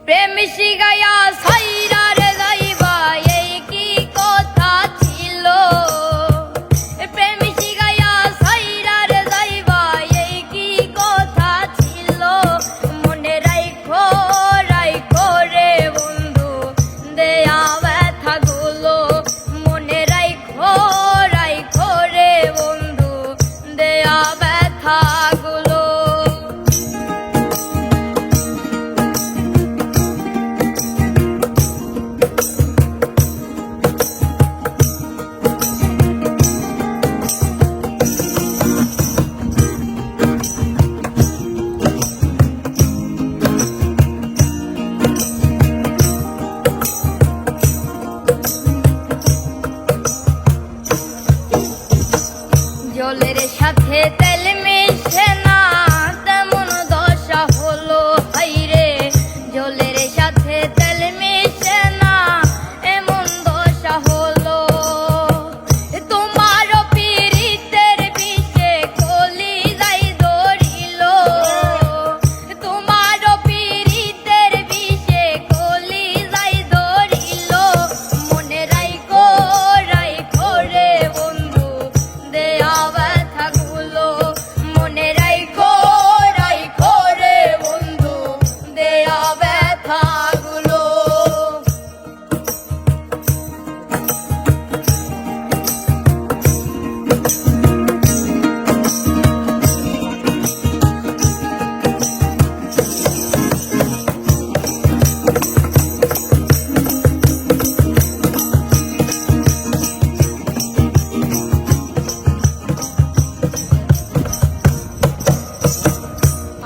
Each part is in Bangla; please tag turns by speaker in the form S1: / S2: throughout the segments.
S1: প্রেম শিখাইয়া সাইরা রে যাইবা এই কি কথা ছিল প্রেম শিখাইয়া সাইরা রে যাইবা এই কি কথা ছিল মনে রাইখো রাইখো রে বন্ধু দেয়া ব্যথাগুলো মনে রাইখো রাইখো রে বন্ধু দেয়া ব্যথাগুলো জলের সাথে তেল মিশে না তেমন দশা হলো হাইরে জলের সাথে তেল মিশে না এমন দশা হলো তোমার পীড়িতের বিষে কলি যাই ধরিল তোমার পীড়িতের বিষে কলি যাই ধরিল মনে রাইখো রাইখো রে বন্ধু দেয়া ব্যথাগুলো মনে রাইখো রাইখো রে বন্ধু দেয়া ব্যথাগুলো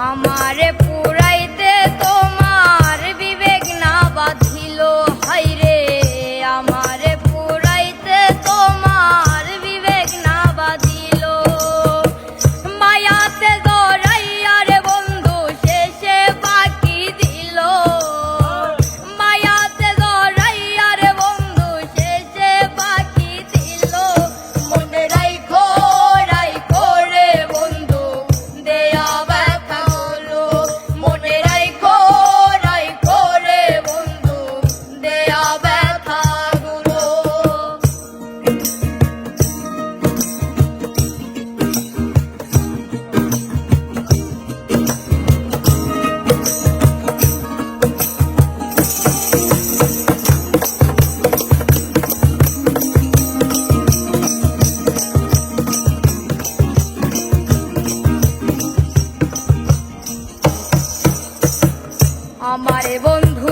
S1: আমারে পুরাইতে তোমার বিবেক না বাঁধিল হাইরে আমারে পুরাইতে তোমার বিবেক না বাঁধিল মায়াতে জড়াইয়া রে বন্ধু শেষে বাকি দিল মায়াতে জড়াইয়া রে বন্ধু শেষে বাকি দিল মনে রাইখো রাইখো রে বন্ধু দেয়া ব্যথাগুলো মনে রাইখো রাইখো রে বন্ধু দেয়া ব্যথাগুলো আমারে বন্ধু